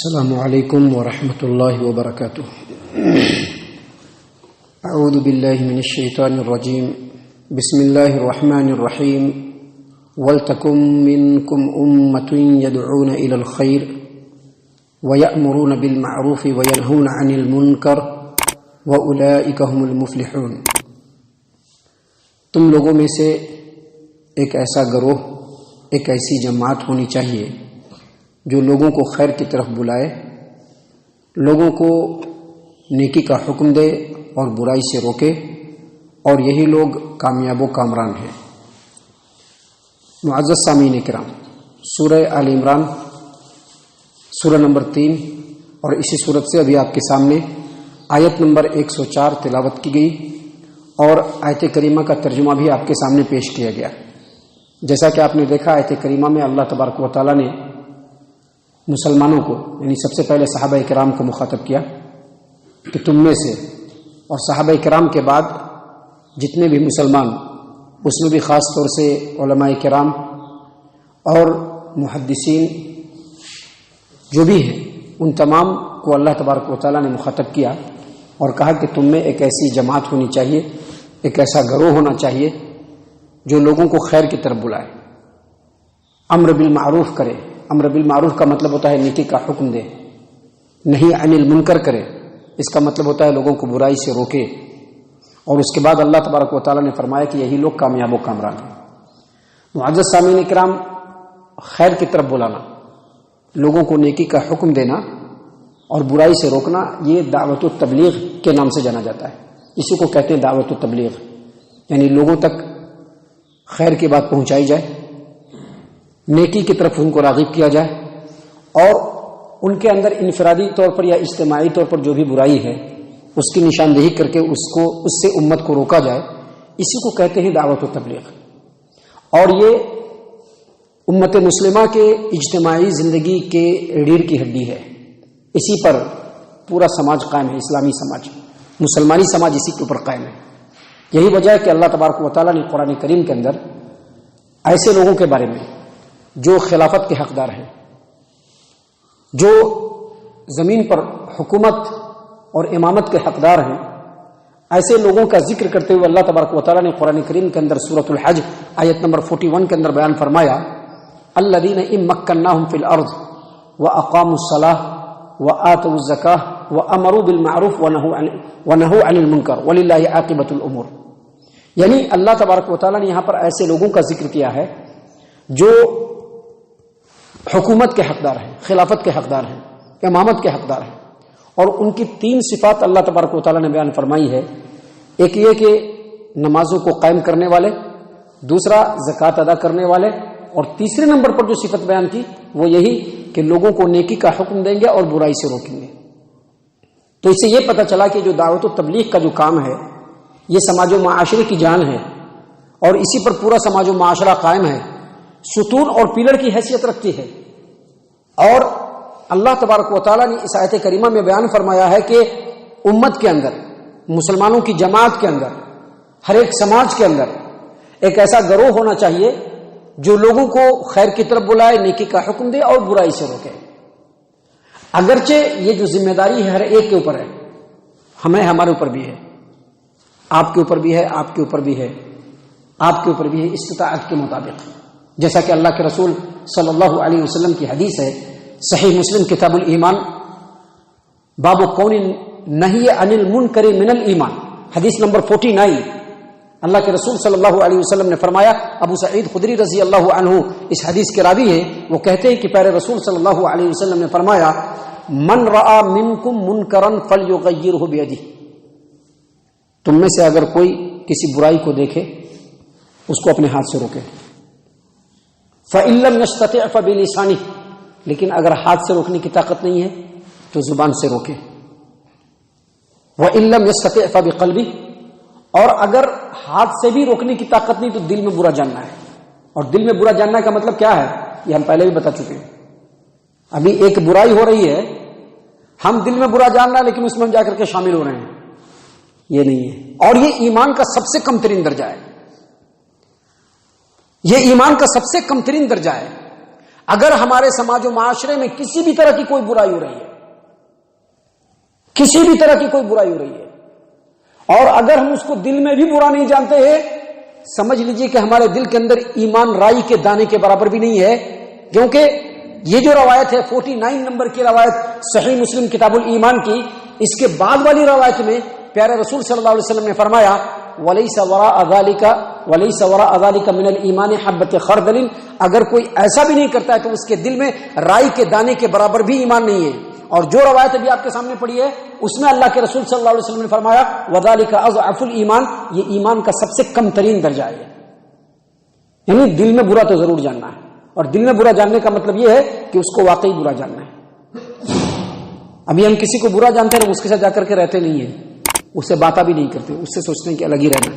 السلام علیکم ورحمۃ اللہ وبرکاتہ۔ اعوذ باللہ من الشیطان الرجیم، بسم اللہ الرحمن الرحیم۔ وَلْتَكُن مِّنكُمْ أُمَّةٌ يَدْعُونَ إِلَى الْخَيْرِ وَيَأْمُرُونَ بِالْمَعْرُوفِ وَيَنْهُونَ عَنِ الْمُنكَرِ وَأُولَئِكَ هُمُ الْمُفْلِحُونَ۔ تم لوگوں میں سے ایک ایسا گروہ، ایک ایسی جماعت ہونی چاہیے جو لوگوں کو خیر کی طرف بلائے، لوگوں کو نیکی کا حکم دے اور برائی سے روکے، اور یہی لوگ کامیاب و کامران ہیں۔ معزز سامعین کرام، سورہ آل عمران سورہ نمبر 3 اور اسی صورت سے ابھی آپ کے سامنے آیت نمبر 104 تلاوت کی گئی، اور آیت کریمہ کا ترجمہ بھی آپ کے سامنے پیش کیا گیا۔ جیسا کہ آپ نے دیکھا، آیت کریمہ میں اللہ تبارک و تعالیٰ نے مسلمانوں کو، یعنی سب سے پہلے صحابہ کرام کو مخاطب کیا کہ تم میں سے، اور صحابہ کرام کے بعد جتنے بھی مسلمان، اس میں بھی خاص طور سے علماء کرام اور محدثین جو بھی ہیں، ان تمام کو اللہ تبارک و تعالیٰ نے مخاطب کیا اور کہا کہ تم میں ایک ایسی جماعت ہونی چاہیے، ایک ایسا گروہ ہونا چاہیے جو لوگوں کو خیر کی طرف بلائے، امر بالمعروف کرے۔ امر بالمعروف کا مطلب ہوتا ہے نیکی کا حکم دے، نہی عن المنکر کرے، اس کا مطلب ہوتا ہے لوگوں کو برائی سے روکے۔ اور اس کے بعد اللہ تبارک و تعالیٰ نے فرمایا کہ یہی لوگ کامیاب و کامران ہیں۔ معزز سامعین کرام، خیر کی طرف بلانا، لوگوں کو نیکی کا حکم دینا اور برائی سے روکنا، یہ دعوت و تبلیغ کے نام سے جانا جاتا ہے۔ اسی کو کہتے ہیں دعوت و تبلیغ، یعنی لوگوں تک خیر کی بات پہنچائی جائے، نیکی کی طرف ان کو راغب کیا جائے، اور ان کے اندر انفرادی طور پر یا اجتماعی طور پر جو بھی برائی ہے اس کی نشاندہی کر کے اس سے امت کو روکا جائے، اسی کو کہتے ہیں دعوت و تبلیغ۔ اور یہ امت مسلمہ کے اجتماعی زندگی کے ریڑھ کی ہڈی ہے، اسی پر پورا سماج قائم ہے، اسلامی سماج، مسلمانی سماج اسی کے اوپر قائم ہے۔ یہی وجہ ہے کہ اللہ تبارک و تعالیٰ نے قرآن کریم کے اندر ایسے لوگوں کے بارے میں جو خلافت کے حقدار ہیں، جو زمین پر حکومت اور امامت کے حقدار ہیں، ایسے لوگوں کا ذکر کرتے ہوئے اللہ تبارک و تعالیٰ نے قرآن کریم کے اندر سورۃ الحج آیت نمبر 41 کے اندر بیان فرمایا، الذین ان مکناہم فی الارض واقاموا الصلاۃ وآتوا الزکاۃ وامروا بالمعروف ونہوا عن المنکر وللہ عاقبۃ الامور۔ یعنی اللہ تبارک و تعالیٰ نے یہاں پر ایسے لوگوں کا ذکر کیا ہے جو حکومت کے حقدار ہیں، خلافت کے حقدار ہیں، امامت کے حقدار ہیں، اور ان کی 3 صفات اللہ تبارک و تعالیٰ نے بیان فرمائی ہے۔ ایک یہ کہ نمازوں کو قائم کرنے والے، دوسرا زکوٰۃ ادا کرنے والے، اور تیسرے نمبر پر جو صفت بیان کی وہ یہی کہ لوگوں کو نیکی کا حکم دیں گے اور برائی سے روکیں گے۔ تو اس سے یہ پتہ چلا کہ جو دعوت و تبلیغ کا جو کام ہے یہ سماج و معاشرے کی جان ہے، اور اسی پر پورا سماج و معاشرہ قائم ہے، ستون اور پلر کی حیثیت رکھتی ہے۔ اور اللہ تبارک و تعالیٰ نے اس آیت کریمہ میں بیان فرمایا ہے کہ امت کے اندر، مسلمانوں کی جماعت کے اندر، ہر ایک سماج کے اندر ایک ایسا گروہ ہونا چاہیے جو لوگوں کو خیر کی طرف بلائے، نیکی کا حکم دے اور برائی سے روکے۔ اگرچہ یہ جو ذمہ داری ہے ہر ایک کے اوپر ہے، ہمارے اوپر بھی ہے، آپ کے اوپر بھی ہے، آپ کے اوپر بھی ہے، آپ کے اوپر بھی ہے، استطاعت کے مطابق، جیسا کہ اللہ کے رسول صلی اللہ علیہ وسلم کی حدیث ہے، صحیح مسلم کتاب الایمان، باب کون نہی عن المنکر من الایمان، حدیث نمبر 49۔ اللہ کے رسول صلی اللہ علیہ وسلم نے فرمایا، ابو سعید خدری رضی اللہ عنہ اس حدیث کے راوی ہیں، وہ کہتے ہیں کہ پیارے رسول صلی اللہ علیہ وسلم نے فرمایا، من رأى منکم منکرا فلیغیرہ بیدہ، تم میں سے اگر کوئی کسی برائی کو دیکھے اس کو اپنے ہاتھ سے روکے، فإن لم يستطع فبلسانه، لیکن اگر ہاتھ سے روکنے کی طاقت نہیں ہے تو زبان سے روکے، وإن لم يستطع فبقلبه، اور اگر ہاتھ سے بھی روکنے کی طاقت نہیں تو دل میں برا جاننا ہے۔ اور دل میں برا جاننا کا مطلب کیا ہے یہ ہم پہلے بھی بتا چکے ہیں۔ ابھی ایک برائی ہو رہی ہے، ہم دل میں برا جاننا لیکن اس میں ہم جا کر کے شامل ہو رہے ہیں، یہ نہیں ہے۔ اور یہ ایمان کا سب سے کم ترین درجہ ہے، یہ ایمان کا سب سے کم ترین درجہ ہے۔ اگر ہمارے سماج و معاشرے میں کسی بھی طرح کی کوئی برائی ہو رہی ہے، کسی بھی طرح کی کوئی برائی ہو رہی ہے، اور اگر ہم اس کو دل میں بھی برا نہیں جانتے ہیں، سمجھ لیجئے کہ ہمارے دل کے اندر ایمان رائی کے دانے کے برابر بھی نہیں ہے. کیونکہ یہ جو روایت ہے 49 نمبر کی روایت صحیح مسلم کتاب الایمان کی، اس کے بعد والی روایت میں پیارے رسول صلی اللہ علیہ وسلم نے فرمایا وَلَيْسَ وَرَاءَ ذَلِكَ مِنَ الْإِيمَانِ حَبَّةُ خَرْدَلٍ، اگر کوئی ایسا بھی نہیں کرتا ہے تو اس کے دل میں رائی کے دانے کے برابر بھی ایمان نہیں ہے. اور جو روایت ابھی آپ کے سامنے پڑھی ہے اس میں اللہ کے رسول صلی اللہ علیہ وسلم نے فرمایا وَذَلِكَ أَضْعَفُ الْإِيمَانِ، یہ ایمان کا سب سے کم ترین درجہ ہے. یعنی دل میں برا تو ضرور جاننا ہے، اور دل میں برا جاننے کا مطلب یہ ہے کہ اس کو واقعی برا جاننا ہے. ابھی ہم کسی کو برا جانتے ہیں، اس کے ساتھ جا کر کے رہتے نہیں ہیں، اس سے باتیں بھی نہیں کرتے، اس سے سوچتے ہیں کہ الگ ہی رہنا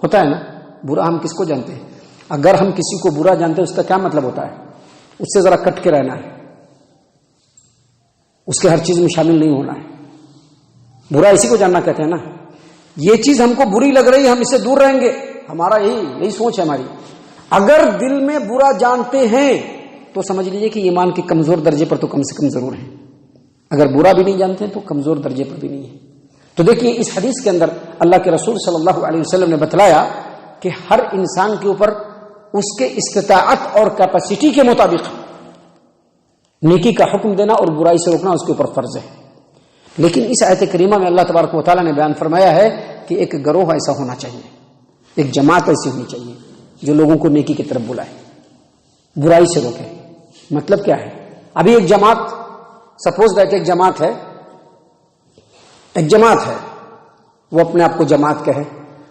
ہوتا ہے نا. برا ہم کس کو جانتے ہیں؟ اگر ہم کسی کو برا جانتے ہیں اس کا کیا مطلب ہوتا ہے؟ اس سے ذرا کٹ کے رہنا ہے، اس کے ہر چیز میں شامل نہیں ہونا ہے. برا اسی کو جاننا کہتے ہیں نا. یہ چیز ہم کو بری لگ رہی ہے، ہم اس سے دور رہیں گے، ہمارا یہی سوچ ہے ہماری. اگر دل میں برا جانتے ہیں تو سمجھ لیجئے کہ ایمان کے کمزور درجے پر تو کم سے کم ضرور ہیں. اگر برا بھی نہیں جانتے تو کمزور درجے پر بھی نہیں ہے. تو دیکھیے اس حدیث کے اندر اللہ کے رسول صلی اللہ علیہ وسلم نے بتلایا کہ ہر انسان کے اوپر اس کے استطاعت اور کیپیسٹی کے مطابق نیکی کا حکم دینا اور برائی سے روکنا اس کے اوپر فرض ہے. لیکن اس آیت کریمہ میں اللہ تبارک و تعالیٰ نے بیان فرمایا ہے کہ ایک گروہ ایسا ہونا چاہیے، ایک جماعت ایسی ہونی چاہیے جو لوگوں کو نیکی کی طرف بلائے، برائی سے روکے. مطلب کیا ہے؟ ابھی ایک جماعت، سپوز دیٹ ایک جماعت ہے، وہ اپنے آپ کو جماعت کہے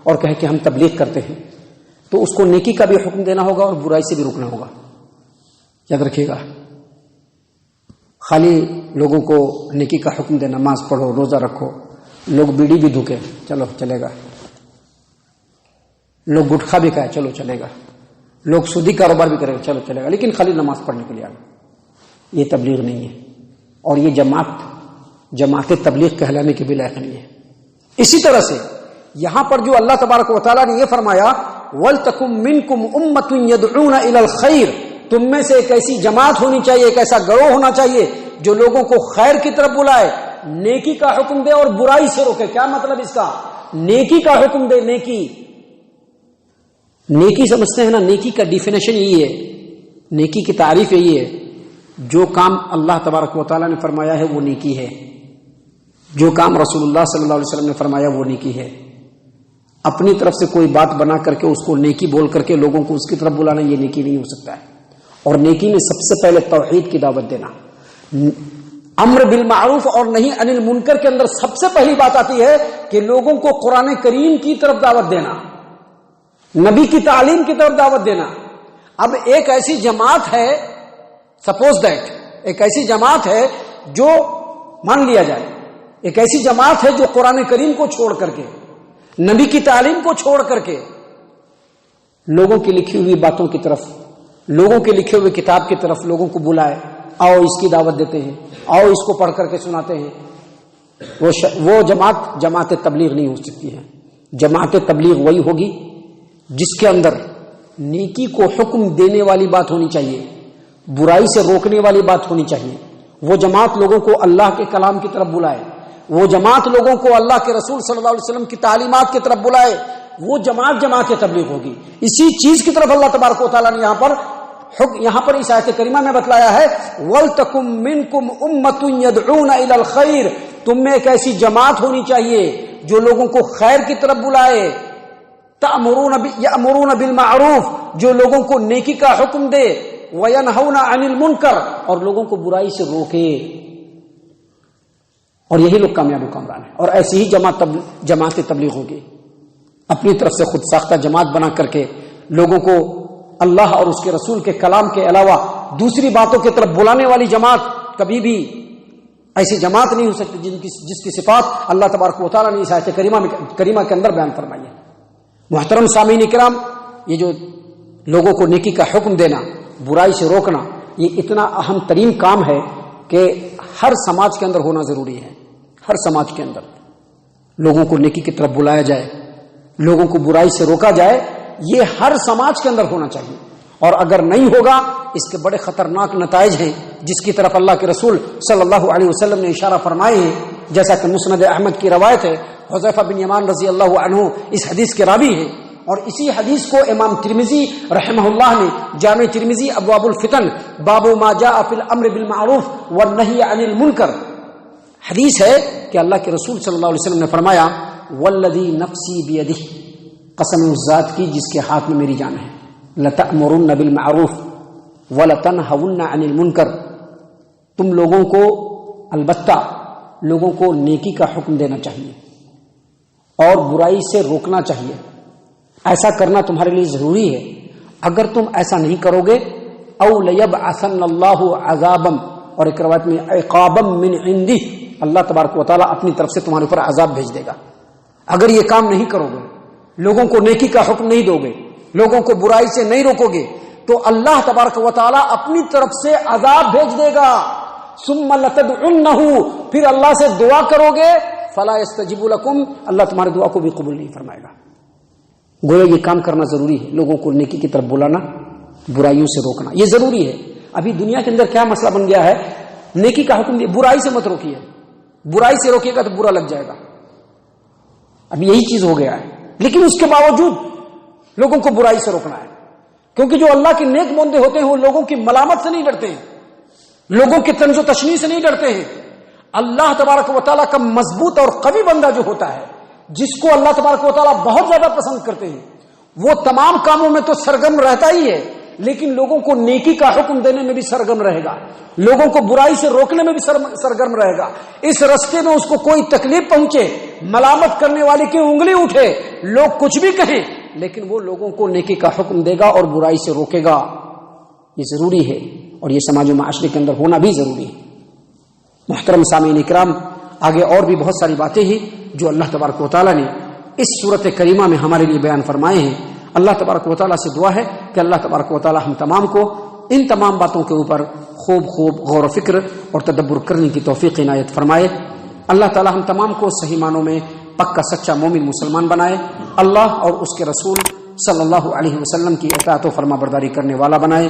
اور کہے کہ ہم تبلیغ کرتے ہیں، تو اس کو نیکی کا بھی حکم دینا ہوگا اور برائی سے بھی روکنا ہوگا. یاد رکھیے گا، خالی لوگوں کو نیکی کا حکم دے، نماز پڑھو، روزہ رکھو، لوگ بیڑی بھی دھوکے، چلو چلے گا، لوگ گٹخا بھی کھائے، چلو چلے گا، لوگ سودی کاروبار بھی کریں، چلو چلے گا، لیکن خالی نماز پڑھنے کے لیے آ گئے، یہ تبلیغ نہیں ہے. اور یہ جماعت تبلیغ کہلانے کے بھی لائق نہیں ہے. اسی طرح سے یہاں پر جو اللہ تبارک و تعالیٰ نے یہ فرمایا وَلْتَكُمْ مِنْكُمْ أُمَّةٌ يَدْعُونَ إِلَى الْخَيْرِ، تم میں سے ایک ایسی جماعت ہونی چاہیے، ایک ایسا گروہ ہونا چاہیے جو لوگوں کو خیر کی طرف بلائے، نیکی کا حکم دے اور برائی سے روکے. کیا مطلب اس کا؟ نیکی کا حکم دے. نیکی سمجھتے ہیں نا، نیکی کا ڈیفینیشن یہی ہے، نیکی کی تعریف یہی ہے، جو کام اللہ تبارک و تعالیٰ نے فرمایا ہے وہ نیکی ہے، جو کام رسول اللہ صلی اللہ علیہ وسلم نے فرمایا وہ نیکی ہے. اپنی طرف سے کوئی بات بنا کر کے اس کو نیکی بول کر کے لوگوں کو اس کی طرف بلانا، یہ نیکی نہیں ہو سکتا ہے. اور نیکی میں سب سے پہلے توحید کی دعوت دینا، امر بالمعروف اور نہی عن المنکر کے اندر سب سے پہلی بات آتی ہے کہ لوگوں کو قرآن کریم کی طرف دعوت دینا، نبی کی تعلیم کی طرف دعوت دینا. اب ایک ایسی جماعت ہے، سپوز دیٹ ایک ایسی جماعت ہے جو مان لیا جائے ایک ایسی جماعت ہے جو قرآن کریم کو چھوڑ کر کے، نبی کی تعلیم کو چھوڑ کر کے لوگوں کی لکھی ہوئی باتوں کی طرف، لوگوں کے لکھے ہوئے کتاب کی طرف لوگوں کو بلائے، آؤ اس کی دعوت دیتے ہیں، آؤ اس کو پڑھ کر کے سناتے ہیں، وہ جماعت تبلیغ نہیں ہو سکتی ہے. جماعت تبلیغ وہی ہوگی جس کے اندر نیکی کو حکم دینے والی بات ہونی چاہیے، برائی سے روکنے والی بات ہونی چاہیے. وہ جماعت لوگوں کو اللہ کے کلام کی طرف بلائے، وہ جماعت لوگوں کو اللہ کے رسول صلی اللہ علیہ وسلم کی تعلیمات کی طرف بلائے، وہ جماعت تبلیغ ہوگی. اسی چیز کی طرف اللہ تبارک و تعالیٰ نے یہاں پر اس آیت کریمہ میں بتلایا ہے وَلْتَكُمْ مِنْكُمْ أُمَّةٌ يَدْعُونَ إِلَى الْخَيْرِ، تم میں ایک ایسی جماعت ہونی چاہیے جو لوگوں کو خیر کی طرف بلائے، یأمرون بالمعروف، جو لوگوں کو نیکی کا حکم دے، وینہون عن المنکر، اور لوگوں کو برائی سے روکے. اور یہی لوگ کامیاب و کامران ہیں. اور ایسی ہی جماعت تبلیغ ہوگی، اپنی طرف سے خود ساختہ جماعت بنا کر کے لوگوں کو اللہ اور اس کے رسول کے کلام کے علاوہ دوسری باتوں کی طرف بلانے والی جماعت کبھی بھی ایسی جماعت نہیں ہو سکتی جس کی صفات اللہ تبارک و تعالیٰ نے اس آیت کریمہ کے اندر بیان فرمائی ہے. محترم سامعین کرام، یہ جو لوگوں کو نیکی کا حکم دینا، برائی سے روکنا، یہ اتنا اہم ترین کام ہے کہ ہر سماج کے اندر ہونا ضروری ہے. ہر سماج کے اندر لوگوں کو نیکی کی طرف بلایا جائے، لوگوں کو برائی سے روکا جائے، یہ ہر سماج کے اندر ہونا چاہیے. اور اگر نہیں ہوگا اس کے بڑے خطرناک نتائج ہیں جس کی طرف اللہ کے رسول صلی اللہ علیہ وسلم نے اشارہ فرمائے ہیں، جیسا کہ مسند احمد کی روایت ہے، حذیفہ بن یمان رضی اللہ عنہ اس حدیث کے راوی ہیں، اور اسی حدیث کو امام ترمذی رحمہ اللہ نے جامع ترمذی ابواب الفتن باب ما جاء فی الامر بالمعروف والنہی عن المنکر، حدیث ہے کہ اللہ کے رسول صلی اللہ علیہ وسلم نے فرمایا والذی نفسی بیدہ، قسم اس ذات کی جس کے ہاتھ میں میری جان ہے، لتأمرن بالمعروف ولتنہون عن المنکر، تم لوگوں کو البتہ لوگوں کو نیکی کا حکم دینا چاہیے اور برائی سے روکنا چاہیے، ایسا کرنا تمہارے لیے ضروری ہے، اگر تم ایسا نہیں کرو گے او لیبعثن اللہ عذابا، اور ایک روایت میں عقابا من عندہ، اللہ تبارک و تعالیٰ اپنی طرف سے تمہارے اوپر عذاب بھیج دے گا اگر یہ کام نہیں کرو گے، لوگوں کو نیکی کا حکم نہیں دو گے، لوگوں کو برائی سے نہیں روکو گے، تو اللہ تبارک و تعالیٰ اپنی طرف سے عذاب بھیج دے گا، ثم لتدعنہ، پھر اللہ سے دعا کرو گے، فلا یستجیب لکم، اللہ تمہاری دعا کو بھی قبول نہیں فرمائے گا۔ گویا یہ کام کرنا ضروری ہے، لوگوں کو نیکی کی طرف بلانا، برائیوں سے روکنا، یہ ضروری ہے۔ ابھی دنیا کے اندر کیا مسئلہ بن گیا ہے، نیکی کا حکم دیا، برائی سے مت روکیے، برائی سے روکیے گا تو برا لگ جائے گا، اب یہی چیز ہو گیا ہے، لیکن اس کے باوجود لوگوں کو برائی سے روکنا ہے، کیونکہ جو اللہ کے نیک بندے ہوتے ہیں وہ لوگوں کی ملامت سے نہیں ڈرتے ہیں، لوگوں کی طنز و تشنیع سے نہیں ڈرتے ہیں۔ اللہ تبارک و تعالیٰ کا مضبوط اور قوی بندہ جو ہوتا ہے، جس کو اللہ تبارک و تعالیٰ بہت زیادہ پسند کرتے ہیں، وہ تمام کاموں میں تو سرگرم رہتا ہی ہے، لیکن لوگوں کو نیکی کا حکم دینے میں بھی سرگرم رہے گا، لوگوں کو برائی سے روکنے میں بھی سرگرم رہے گا۔ اس رستے میں اس کو کوئی تکلیف پہنچے، ملامت کرنے والے کی انگلی اٹھے، لوگ کچھ بھی کہیں، لیکن وہ لوگوں کو نیکی کا حکم دے گا اور برائی سے روکے گا، یہ ضروری ہے، اور یہ سماج و معاشرے کے اندر ہونا بھی ضروری ہے۔ محترم سامعین اکرام، آگے اور بھی بہت ساری باتیں ہیں جو اللہ تبارک و تعالیٰ نے اس صورت کریمہ میں ہمارے لیے بیان فرمائے ہیں۔ اللہ تبارک و تعالیٰ سے دعا ہے کہ اللہ تبارک و تعالیٰ ہم تمام کو ان تمام باتوں کے اوپر خوب غور و فکر اور تدبر کرنے کی توفیق عنایت فرمائے۔ اللہ تعالیٰ ہم تمام کو صحیح معنوں میں پکا سچا مومن مسلمان بنائے، اللہ اور اس کے رسول صلی اللہ علیہ وسلم کی اطاعت و فرما برداری کرنے والا بنائے،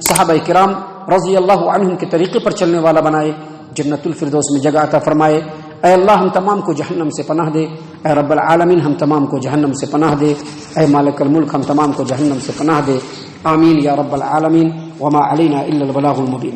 صحابہ کرام رضی اللہ عنہم کے طریقے پر چلنے والا بنائے، جنت الفردوس میں جگہ عطا فرمائے۔ اے اللہ ہم تمام کو جہنم سے پناہ دے، اے رب العالمین ہم تمام کو جہنم سے پناہ دے، اے مالک الملک ہم تمام کو جہنم سے پناہ دے، آمین یا رب العالمین، وما علینا الا البلاغ المبین۔